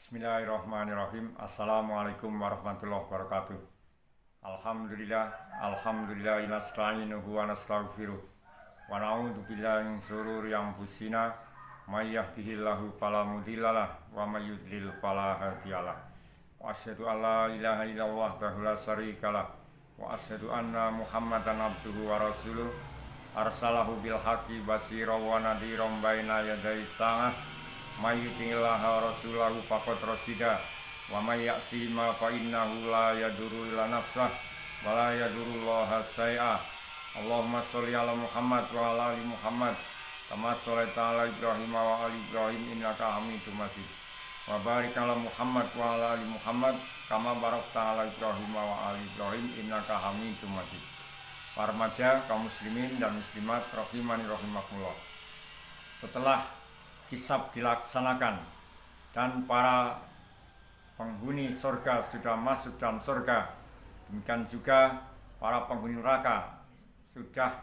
Bismillahirrahmanirrahim. Assalamualaikum warahmatullahi wabarakatuh. Alhamdulillah nasta'inuhu wa nastaghfiruh wa na'udzu billahi min shururi anfusina may yahdihillahu fala mudhillalah wa may yudlil fala hadiyalah. Wa asyhadu an la ilaha illallah wahdahu la syarikalah wa asyhadu anna Muhammadan abduhu wa rasuluh arsalahu bil haqqi basyiran wa nadhiran baina yaday sa'ah. May yuti'illaha rasulahu faqad rasida wa may ya'si ma fa innahu la yadurru illa nafsah wa la yadurullaha syai'a. Allahumma sholli ala Muhammad wa ala ali Muhammad kama shallaita ala Ibrahim wa ali Ibrahim innaka Hamidum Majid. Wa barik ala Muhammad wa ala ali Muhammad kama barakta ala Ibrahim wa ali Ibrahim innaka Hamidum Majid. Para remaja, kaum muslimin dan muslimat rahimani rahimakumullah. Setelah hisab dilaksanakan dan para penghuni surga sudah masuk dalam surga, demikian juga para penghuni neraka sudah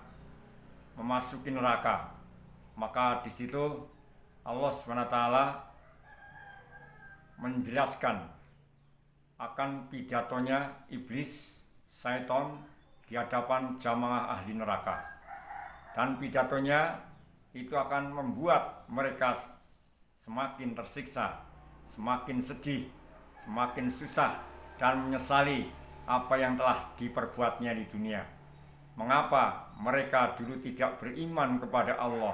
memasuki neraka, maka di situ Allah SWT menjelaskan akan pidatonya iblis, syaitan di hadapan jamaah ahli neraka, dan pidatonya itu akan membuat mereka semakin tersiksa, semakin sedih, semakin susah, dan menyesali apa yang telah diperbuatnya di dunia. Mengapa mereka dulu tidak beriman kepada Allah?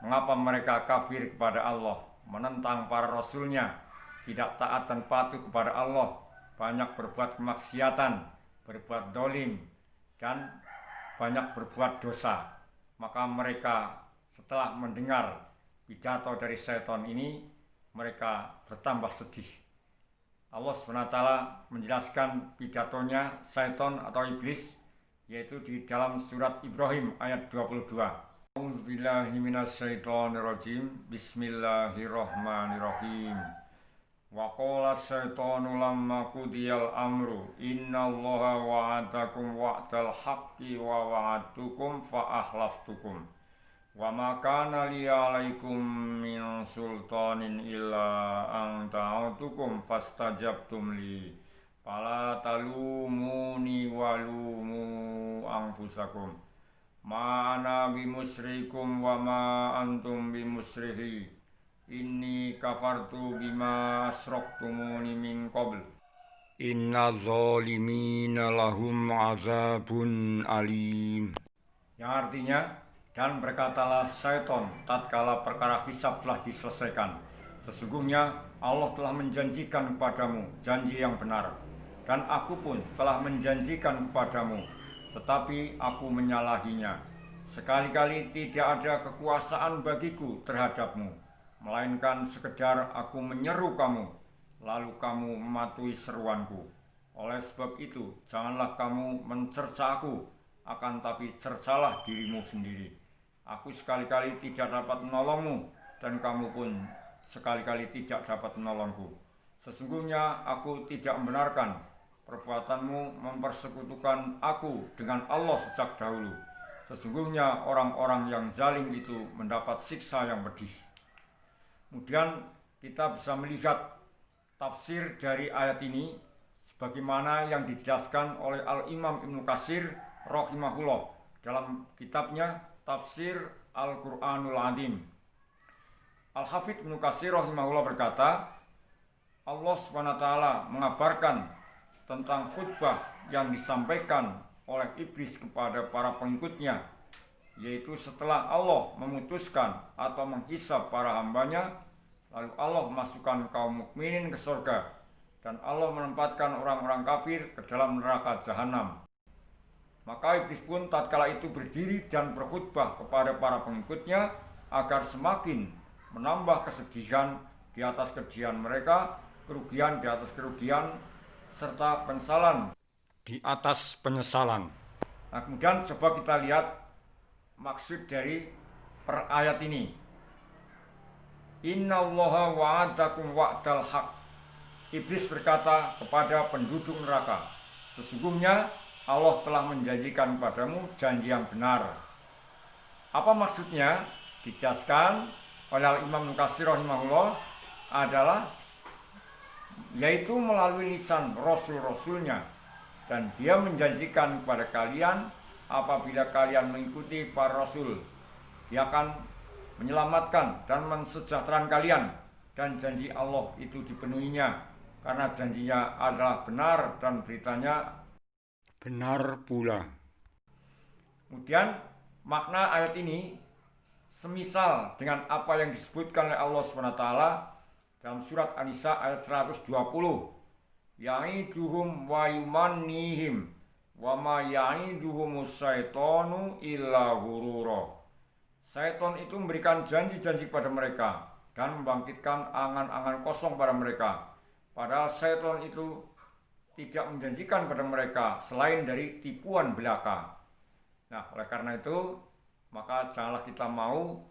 Mengapa mereka kafir kepada Allah, menentang para rasulnya, tidak taat dan patuh kepada Allah, banyak berbuat kemaksiatan, berbuat dolim, dan banyak berbuat dosa? Maka mereka setelah mendengar pidato dari syaitan ini, mereka bertambah sedih. Allah SWT menjelaskan pidatonya syaitan atau iblis, yaitu di dalam surat Ibrahim ayat 22. A'udzubillahi minasyaitonirrajim. Bismillahirrahmanirrahim. Wa qala syaitanu lamma qudiyal amru innallaha wa'adakum wa'dal haqqi wa wa'adtukum fa akhlaftukum. Wa ma kana li 'alaikum min sultanin illa an ta'atukum fastajabtum li fala talumuni walumu anfusakum ma ana bimusrikum wa ma antum bimusrihi inni kafartu bima asraktumuni min qabl inna zalimina lahum azabun alim. Yang artinya, dan berkatalah syaitan tatkala perkara hisab telah diselesaikan, sesungguhnya Allah telah menjanjikan kepadamu janji yang benar, dan aku pun telah menjanjikan kepadamu, tetapi aku menyalahinya. Sekali-kali tidak ada kekuasaan bagiku terhadapmu, melainkan sekedar aku menyeru kamu, lalu kamu mematuhi seruanku. Oleh sebab itu, janganlah kamu mencerca aku, akan tapi cercalah dirimu sendiri. Aku sekali-kali tidak dapat menolongmu, dan kamu pun sekali-kali tidak dapat menolongku. Sesungguhnya aku tidak membenarkan perbuatanmu mempersekutukan aku dengan Allah sejak dahulu. Sesungguhnya orang-orang yang zalim itu mendapat siksa yang pedih. Kemudian kita bisa melihat tafsir dari ayat ini sebagaimana yang dijelaskan oleh Al-Imam Ibnu Katsir rahimahullah dalam kitabnya Tafsir Al-Quranul Azim. Al-Hafidz Ibnu Katsir rahimahullah berkata, Allah SWT mengabarkan tentang khutbah yang disampaikan oleh iblis kepada para pengikutnya, yaitu setelah Allah memutuskan atau menghisab para hambanya, lalu Allah memasukkan kaum mukminin ke surga, dan Allah menempatkan orang-orang kafir ke dalam neraka jahanam. Maka iblis pun tatkala itu berdiri dan berkhutbah kepada para pengikutnya agar semakin menambah kesedihan di atas kesedihan mereka, kerugian di atas kerugian, serta penyesalan di atas penyesalan. Nah, kemudian coba kita lihat maksud dari per ayat ini. Innallaha wa'adakum wa'dal haq. Iblis berkata kepada penduduk neraka, sesungguhnya Allah telah menjanjikan padamu janji yang benar. Apa maksudnya? Dijelaskan oleh Imam Ibnu Katsir rahimahullah adalah yaitu melalui lisan rasul-rasulnya, dan dia menjanjikan kepada kalian apabila kalian mengikuti para rasul, dia akan menyelamatkan dan mensejahterakan kalian, dan janji Allah itu dipenuhinya karena janjinya adalah benar dan beritanya benar pula. Kemudian makna ayat ini semisal dengan apa yang disebutkan oleh Allah SWT dalam surat An-Nisa ayat 120. Ya'iduhum wa yumannihim wa ma ya'iduhumus syaitanu illa ghurura. Syaitan itu memberikan janji-janji pada mereka dan membangkitkan angan-angan kosong pada mereka. Padahal syaitan itu tidak menjanjikan pada mereka selain dari tipuan belaka. Nah, oleh karena itu, maka janganlah kita mau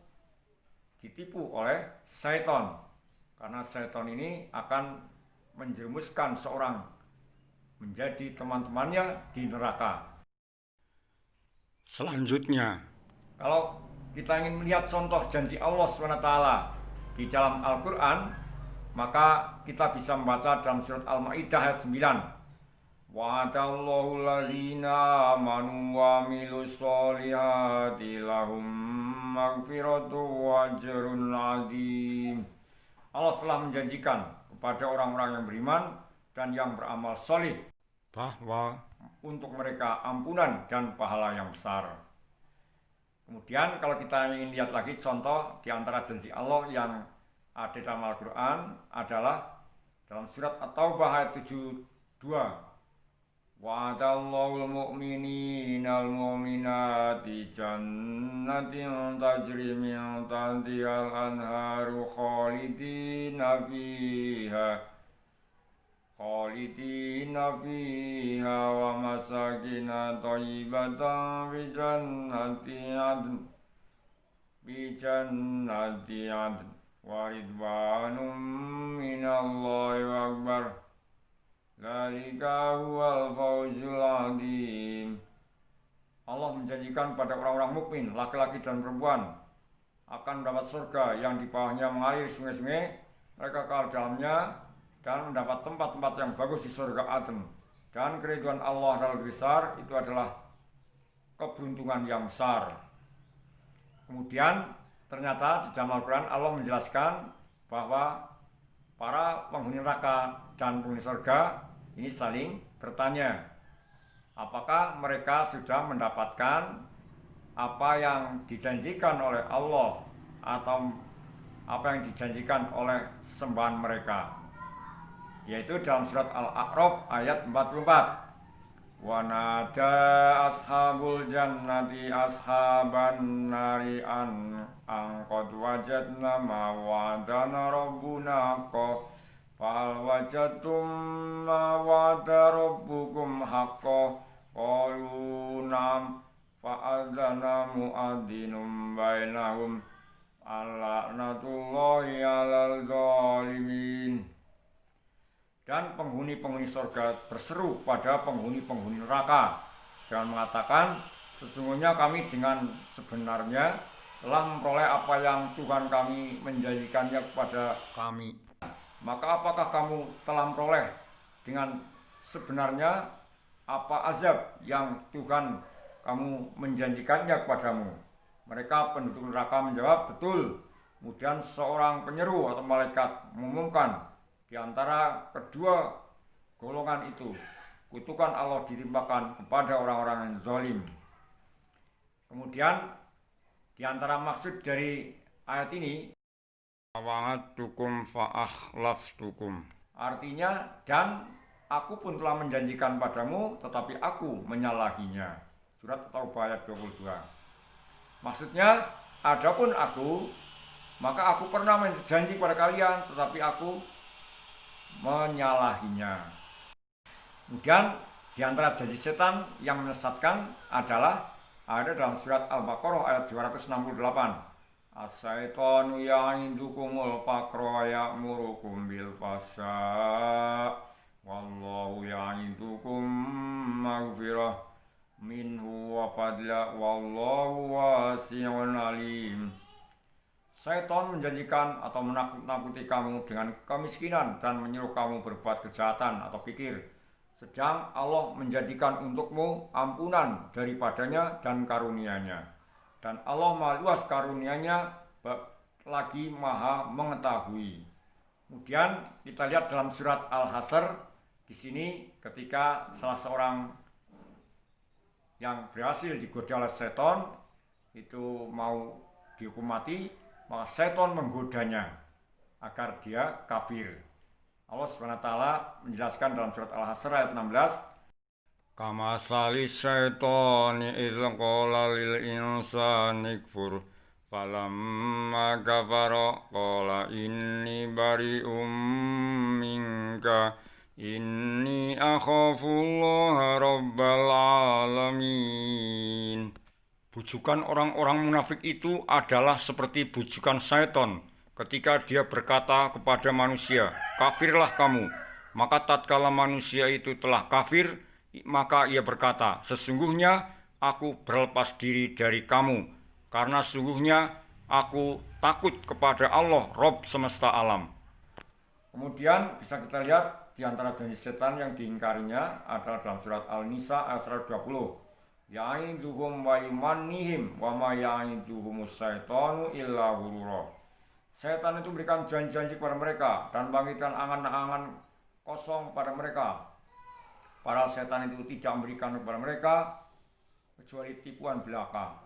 ditipu oleh syaitan. Karena syaitan ini akan menjerumuskan seorang menjadi teman-temannya di neraka. Selanjutnya, kalau kita ingin melihat contoh janji Allah SWT di dalam Al-Quran, maka kita bisa membaca dalam surat Al-Ma'idah ayat 9. Wa'adallahu alladzina amanu wa amilus solihati lahum maghfiratu wa ajrun azim. Allah telah menjanjikan kepada orang-orang yang beriman dan yang beramal solih bahwa untuk mereka ampunan dan pahala yang besar. Kemudian kalau kita ingin lihat lagi contoh di antara janji Allah yang ada dalam Al-Quran adalah dalam surat At-Taubah ayat 72. Wa'adallahu al-mu'minina al-mu'minati jannatin tajri min tahtiha al-anharu khalidina fiha wa masakina thayyibatan bi jannati adn wa ridwanum minallahi akbar. Dzalika huwal fawzul adzim. Allah menjanjikan pada orang-orang mukmin, laki-laki dan perempuan, akan mendapat surga yang di bawahnya mengalir sungai-sungai, mereka kekal dalamnya, dan mendapat tempat-tempat yang bagus di surga Aden. Dan keridhaan Allah adalah besar, itu adalah keberuntungan yang besar. Kemudian ternyata di dalam Al-Quran Allah menjelaskan bahwa para penghuni neraka dan penghuni surga ini saling bertanya, apakah mereka sudah mendapatkan apa yang dijanjikan oleh Allah atau apa yang dijanjikan oleh sembahan mereka, yaitu dalam surat Al-A'raf ayat 44. Wa nada ashabul jannati ashaban nari an qad wajadna ma wa'adana rabbuna fahal wajadtum ma wa'ada rabbukum haqqan qalu na'am fa'adzana mu'adzinum bainahum la'natullahi 'alal zalimin. Dan penghuni-penghuni surga berseru pada penghuni-penghuni neraka dengan mengatakan, sesungguhnya kami dengan sebenarnya telah memperoleh apa yang Tuhan kami menjanjikannya kepada kami. Maka apakah kamu telah memperoleh dengan sebenarnya apa azab yang Tuhan kamu menjanjikannya kepadamu? Mereka penduduk neraka menjawab, betul. Kemudian seorang penyeru atau malaikat mengumumkan, di antara kedua golongan itu, kutukan Allah ditimpakan kepada orang-orang yang zalim. Kemudian di antara maksud dari ayat ini, wa'adtukum fa'akhlaftukum, artinya, dan aku pun telah menjanjikan padamu tetapi aku menyalahinya. Surat Taubah ayat 22. Maksudnya, adapun aku, maka aku pernah berjanji pada kalian tetapi aku menyalahinya. Kemudian di antara janji setan yang menyesatkan adalah ada dalam surat Al-Baqarah ayat 268. As-syaitanu ya'idukumul faqra ya'murukum bil fasha wallahu ya'idukum maghfirah minhu wa fadla wallahu wasi'un alim. Syaitan menjanjikan atau menakut-nakuti kamu dengan kemiskinan dan menyuruh kamu berbuat kejahatan atau pikir. Sedang Allah menjadikan untukmu ampunan daripadanya dan karunia-Nya. Dan Allah maha luas karunia-Nya lagi maha mengetahui. Kemudian kita lihat dalam surat Al-Hasr di sini ketika salah seorang yang berhasil digoda oleh setan itu mau dihukum mati, maka setan menggodanya agar dia kafir. Allah SWT menjelaskan dalam surat Al-Hasr ayat 16, Kama sali syaitani idh qala lil insani kfur falamma kafara qala inni bari'um minka inni akhafullaha rabbal alamin. Bujukan orang-orang munafik itu adalah seperti bujukan syaitan ketika dia berkata kepada manusia, kafirlah kamu. Maka tatkala manusia itu telah kafir, maka ia berkata, sesungguhnya aku berlepas diri dari kamu, karena sesungguhnya aku takut kepada Allah, Rabb semesta alam. Kemudian bisa kita lihat di antara janji setan yang diingkarinya adalah dalam surat Al-Nisa ayat 120. Ya'iduhum wa yumannihim wa ma ya'iduhumus syaitanu illa ghurura. Setan itu memberikan janji-janji kepada mereka dan bangkitkan angan-angan kosong pada mereka. Padahal setan itu tidak memberikan kepada mereka kecuali tipuan belaka.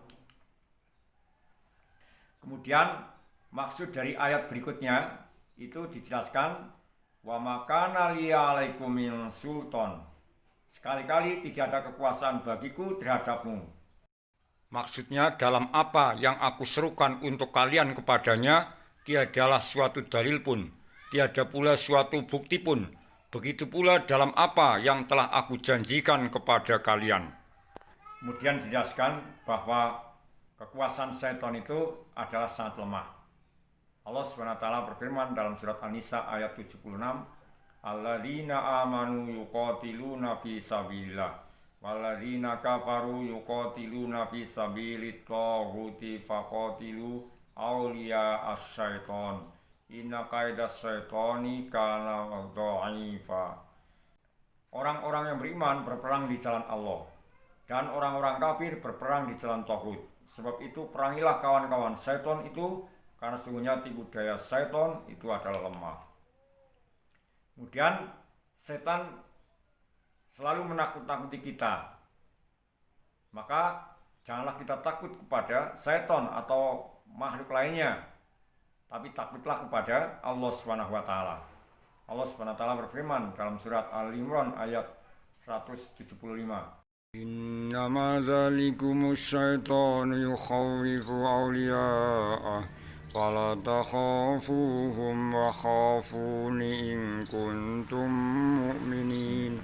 Kemudian maksud dari ayat berikutnya itu dijelaskan wa makana liya alaikum min sultan. Sekali-kali tidak ada kekuasaan bagiku terhadapmu. Maksudnya dalam apa yang aku serukan untuk kalian kepadanya, tiadalah suatu dalil pun, tiada pula suatu bukti pun. Begitu pula dalam apa yang telah aku janjikan kepada kalian. Kemudian dijelaskan bahwa kekuasaan syaitan itu adalah sangat lemah. Allah SWT berfirman dalam surat An-Nisa ayat 76, Alladzina amanu yuqatiluna fi sabilillah walladzina kafaru yuqatiluna fi sabilit taghuti faqatilu awliya as-syaiton inna kaidas syaitoni kana dha'ifa. Orang-orang yang beriman berperang di jalan Allah dan orang-orang kafir berperang di jalan taghut. Sebab itu perangilah kawan-kawan syaiton itu, karena sesungguhnya tipu daya syaiton itu adalah lemah. Kemudian setan selalu menakut-nakuti kita. Maka janganlah kita takut kepada setan atau makhluk lainnya, tapi takutlah kepada Allah SWT. Allah SWT berfirman dalam surat Al-Imran ayat 175. Innama dzalikumus syaitanu yukhawwifu awliya'ah fala takhafuhum wa khafuni in kuntum mu'minin.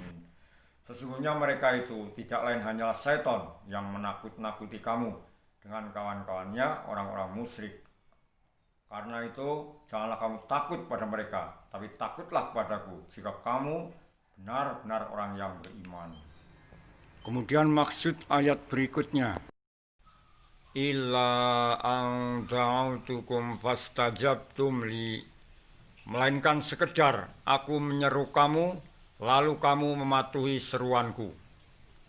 Sesungguhnya mereka itu tidak lain hanyalah syaitan yang menakut-nakuti kamu dengan kawan-kawannya orang-orang musyrik. Karena itu janganlah kamu takut pada mereka, tapi takutlah padaku jika kamu benar-benar orang yang beriman. Kemudian maksud ayat berikutnya, illa an da'autukum fastajabtum li, melainkan sekedar aku menyeru kamu lalu kamu mematuhi seruanku.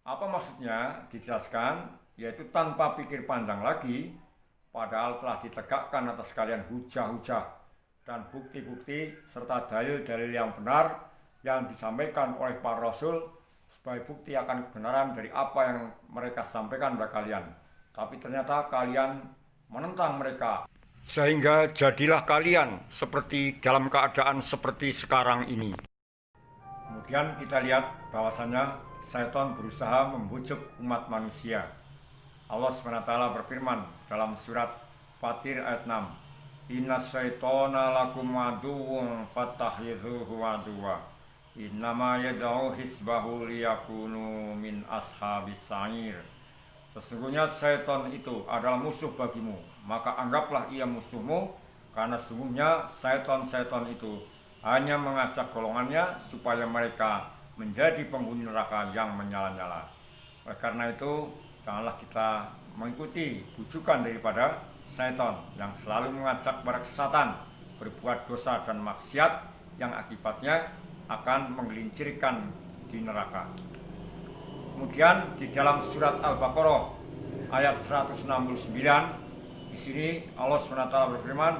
Apa maksudnya? Dijelaskan, yaitu tanpa pikir panjang lagi, padahal telah ditegakkan atas kalian hujah-hujah dan bukti-bukti serta dalil-dalil yang benar yang disampaikan oleh para rasul sebagai bukti akan kebenaran dari apa yang mereka sampaikan kepada kalian. Tapi ternyata kalian menentang mereka, sehingga jadilah kalian seperti dalam keadaan seperti sekarang ini. Kemudian kita lihat bahwasanya syaitan berusaha membujuk umat manusia. Allah SWT berfirman dalam surat Fatir ayat 6, Inna syaitona lakum aduwwun fattakhidhuhu aduwwa innama yad'u hisbahu liyakunu min ashabis sa'ir. Sesungguhnya syaitan itu adalah musuh bagimu, maka anggaplah ia musuhmu, karena sesungguhnya syaitan itu hanya mengajak golongannya supaya mereka menjadi penghuni neraka yang menyala-nyala. Oleh karena itu, janganlah kita mengikuti bujukan daripada syaitan yang selalu mengajak para kesesatan, berbuat dosa dan maksiat yang akibatnya akan menggelincirkan di neraka. Kemudian di dalam surat Al-Baqarah ayat 169, di sini Allah SWT berfirman,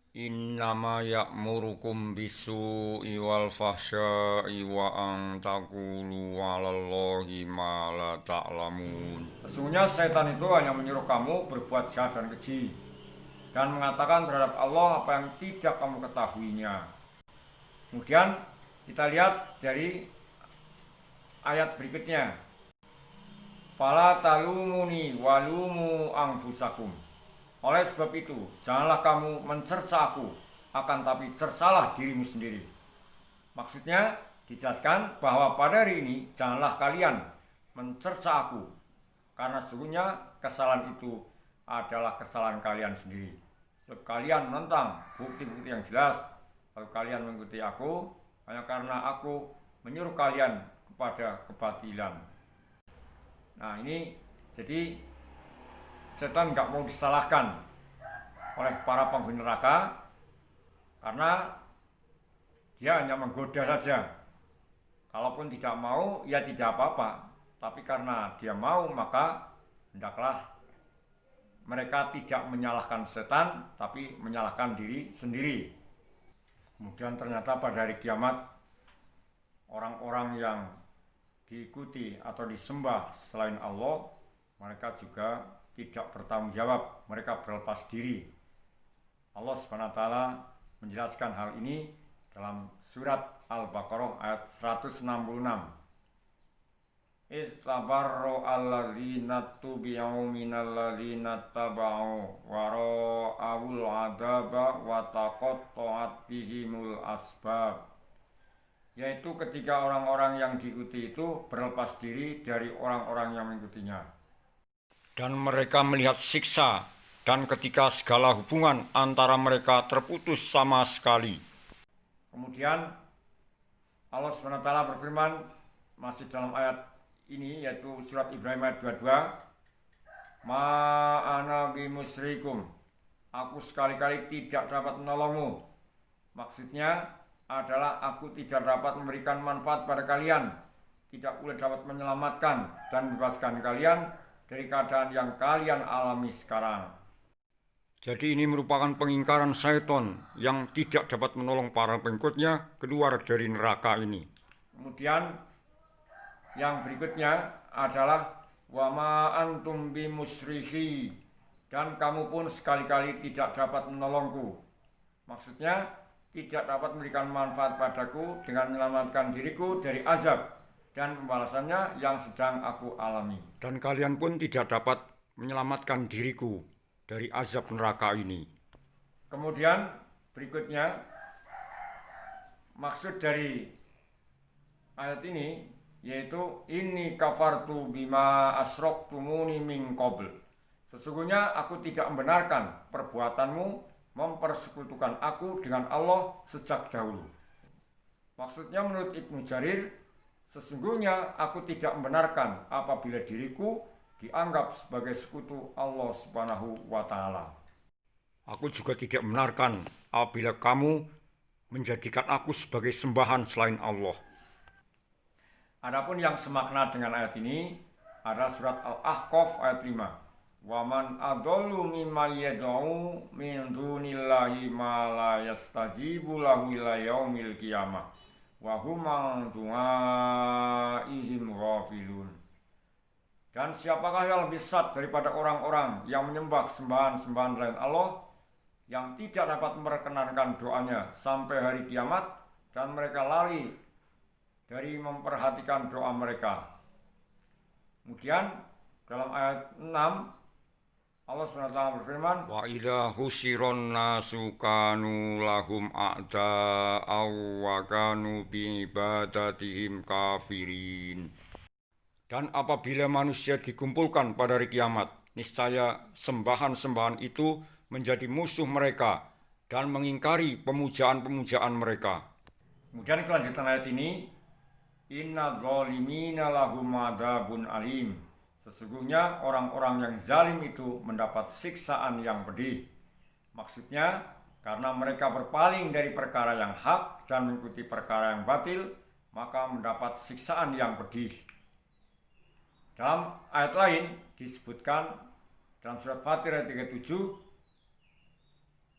Innama ya'murukum bisu'i wal fahsya'i wa an taqulu 'alallahi ma la ta'lamun. Sesungguhnya setan itu hanya menyuruh kamu berbuat jahat dan keji dan mengatakan terhadap Allah apa yang tidak kamu ketahuinya. Kemudian kita lihat dari ayat berikutnya. Fala talumuni walumu anfusakum. Oleh sebab itu, janganlah kamu mencerca aku, akan tapi cercalah dirimu sendiri. Maksudnya dijelaskan bahwa pada hari ini janganlah kalian mencerca aku, karena sesungguhnya kesalahan itu adalah kesalahan kalian sendiri. Sebab kalian menentang bukti-bukti yang jelas, lalu kalian mengikuti aku hanya karena aku menyuruh kalian kepada kebatilan. Nah ini jadi setan nggak mau disalahkan oleh para penghuni neraka karena dia hanya menggoda saja. Kalaupun tidak mau, ya tidak apa-apa. Tapi karena dia mau, maka hendaklah mereka tidak menyalahkan setan, tapi menyalahkan diri sendiri. Kemudian ternyata pada hari kiamat, orang-orang yang diikuti atau disembah selain Allah, mereka juga tidak bertanggung jawab, mereka berlepas diri. Allah SWT menjelaskan hal ini dalam surat Al-Baqarah ayat 166. Ittabarro alladzina tubi'u minalladzina taba'u wa ra'awul adaba wa taqatta'at bihimul asbab. Yaitu ketika orang-orang yang diikuti itu berlepas diri dari orang-orang yang mengikutinya. Dan mereka melihat siksa, dan ketika segala hubungan antara mereka terputus sama sekali. Kemudian Allah SWT berfirman masih dalam ayat ini, yaitu surat Ibrahim ayat 22, Ma'ana bimusrikum, aku sekali-kali tidak dapat menolongmu. Maksudnya adalah aku tidak dapat memberikan manfaat pada kalian, tidak boleh dapat menyelamatkan dan membebaskan kalian dari keadaan yang kalian alami sekarang. Jadi ini merupakan pengingkaran syaitan yang tidak dapat menolong para pengikutnya keluar dari neraka ini. Kemudian yang berikutnya adalah wa ma antum bimusrihi, dan kamu pun sekali-kali tidak dapat menolongku. Maksudnya tidak dapat memberikan manfaat padaku dengan menyelamatkan diriku dari azab dan pembalasannya yang sedang aku alami. Dan kalian pun tidak dapat menyelamatkan diriku dari azab neraka ini. Kemudian berikutnya, maksud dari ayat ini yaitu inni kafartu bima asraktumuni min qabl. Sesungguhnya aku tidak membenarkan perbuatanmu mempersekutukan aku dengan Allah sejak dahulu. Maksudnya menurut Ibnu Jarir, sesungguhnya aku tidak membenarkan apabila diriku dianggap sebagai sekutu Allah Subhanahu wa Ta'ala. Aku juga tidak membenarkan apabila kamu menjadikan aku sebagai sembahan selain Allah. Adapun yang semakna dengan ayat ini adalah surat Al-Ahqaf ayat 5. Wa man adallu mimman yad'u min dunillahi ma la yastajibu lahu ila yaumil qiyamah wa hum an du'aihim ghafilun. Dan siapakah yang lebih sesat daripada orang-orang yang menyembah sembahan-sembahan selain Allah, yang tidak dapat memperkenankan doanya sampai hari kiamat, dan mereka lali dari memperhatikan doa mereka. Kemudian dalam ayat 6 Allah SWT berfirman, wa idza husyiron nasu kanu lahum a'da'aw wa kanu bi ibadatihim kafirin. Dan apabila manusia dikumpulkan pada hari kiamat, niscaya sembahan-sembahan itu menjadi musuh mereka dan mengingkari pemujaan-pemujaan mereka. Kemudian kelanjutan ayat ini, inna dzalimina lahum adzabun alim. Sesungguhnya orang-orang yang zalim itu mendapat siksaan yang pedih. Maksudnya, karena mereka berpaling dari perkara yang hak dan mengikuti perkara yang batil, maka mendapat siksaan yang pedih. Dalam ayat lain disebutkan dalam surat Fatir ayat 37,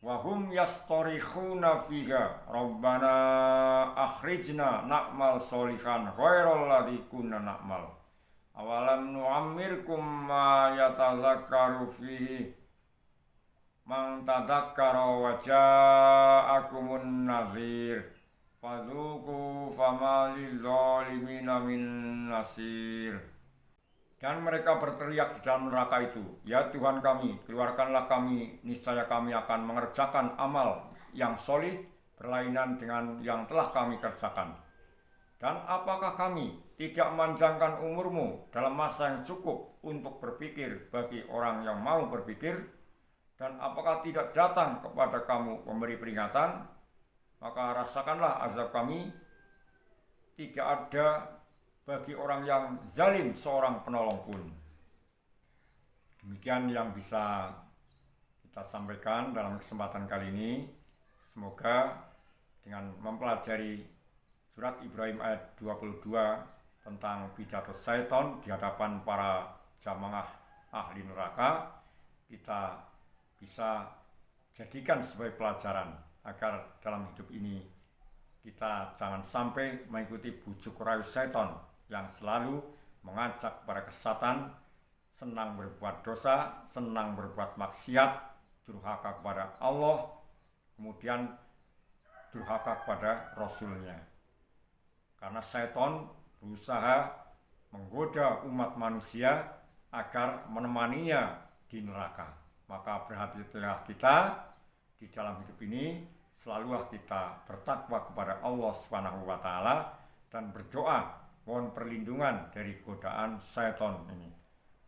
wahum yastorikhuna fiha rabbana akhrijna na'mal solihan ghairal ladzi kunna na'mal awalam nu'ammirkum ma yatazakkaru fihi man tadzakkara wa ja'akumun nadhir fadzuqu fama lil-zalimina min nasir. Dan mereka berteriak di dalam neraka itu, ya Tuhan kami, keluarkanlah kami, niscaya kami akan mengerjakan amal yang solih berlainan dengan yang telah kami kerjakan. Dan apakah kami tidak memanjangkan umurmu dalam masa yang cukup untuk berpikir bagi orang yang mau berpikir? Dan apakah tidak datang kepada kamu pemberi peringatan? Maka rasakanlah azab kami. Tidak ada bagi orang yang zalim seorang penolong pun. Demikian yang bisa kita sampaikan dalam kesempatan kali ini. Semoga dengan mempelajari surat Ibrahim ayat 22 tentang pidato syaitan di hadapan para jamaah ahli neraka, kita bisa jadikan sebagai pelajaran agar dalam hidup ini kita jangan sampai mengikuti bujuk rayu syaitan yang selalu mengajak kepada kesesatan, senang berbuat dosa, senang berbuat maksiat, durhaka kepada Allah, kemudian durhaka kepada Rasulnya. Karena syaitan berusaha menggoda umat manusia agar menemaninya di neraka. Maka berhati-hatilah kita di dalam hidup ini, selalulah kita bertakwa kepada Allah SWT dan berdoa mohon perlindungan dari godaan syaitan ini.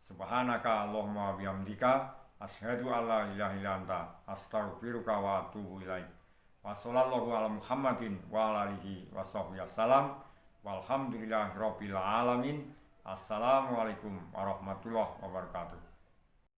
Subhanaka Allahumma bihamdika asyhadu alla ilaha illa anta astaghfiruka wa atubu ilaik. Wa sallallahu ala Muhammadin wa ala alihi wa sahbihi wasallam. Walhamdulillahirabbil alamin. Assalamualaikum warahmatullahi wabarakatuh.